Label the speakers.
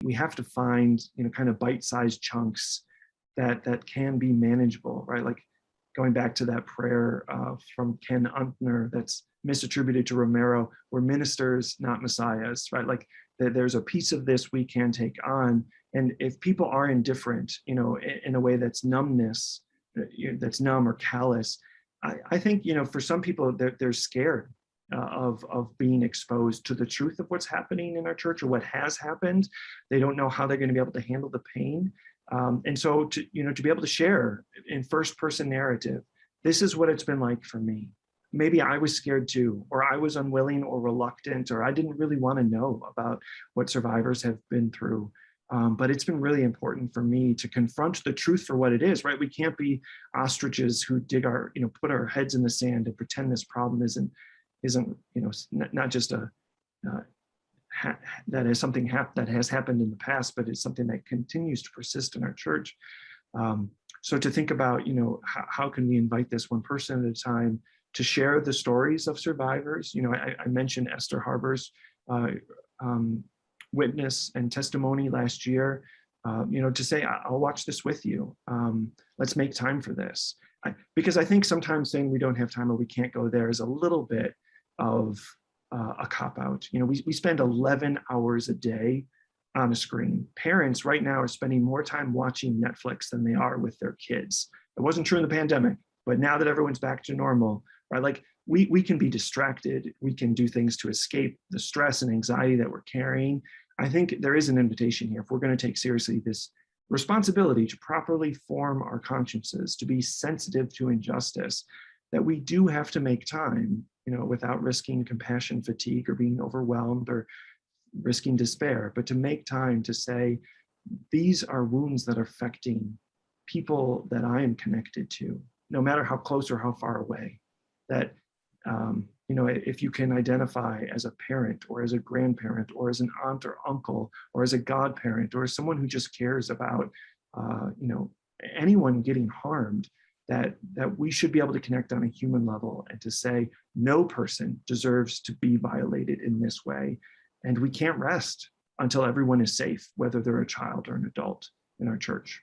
Speaker 1: we have to find, kind of bite-sized chunks that can be manageable, right? Like going back to that prayer from Ken Untner that's misattributed to Romero, we're ministers, not messiahs, right? Like there's a piece of this we can take on. And if people are indifferent, in a way that's numbness, that's numb or callous, I think, for some people, they're scared of being exposed to the truth of what's happening in our church or what has happened. They don't know how they're going to be able to handle the pain. And so to be able to share in first person narrative, this is what it's been like for me. Maybe I was scared too, or I was unwilling or reluctant, or I didn't really want to know about what survivors have been through. But it's been really important for me to confront the truth for what it is, right? We can't be ostriches who put our heads in the sand and pretend this problem isn't not just that is something that has happened in the past, but it's something that continues to persist in our church. So to think about, how can we invite this one person at a time to share the stories of survivors? I mentioned Esther Harbor's witness and testimony last year, to say, I'll watch this with you. Let's make time for this. Because I think sometimes saying we don't have time or we can't go there is a little bit of a cop-out. We spend 11 hours a day on a screen. Parents right now are spending more time watching Netflix than they are with their kids. It wasn't true in the pandemic, but now that everyone's back to normal, right? Like we can be distracted. We can do things to escape the stress and anxiety that we're carrying. I think there is an invitation here if we're going to take seriously this responsibility to properly form our consciences, to be sensitive to injustice, that we do have to make time, without risking compassion fatigue or being overwhelmed or risking despair, but to make time to say, these are wounds that are affecting people that I am connected to, no matter how close or how far away. That, if you can identify as a parent or as a grandparent or as an aunt or uncle or as a godparent or as someone who just cares about, anyone getting harmed, that we should be able to connect on a human level and to say, no person deserves to be violated in this way. And we can't rest until everyone is safe, whether they're a child or an adult in our church.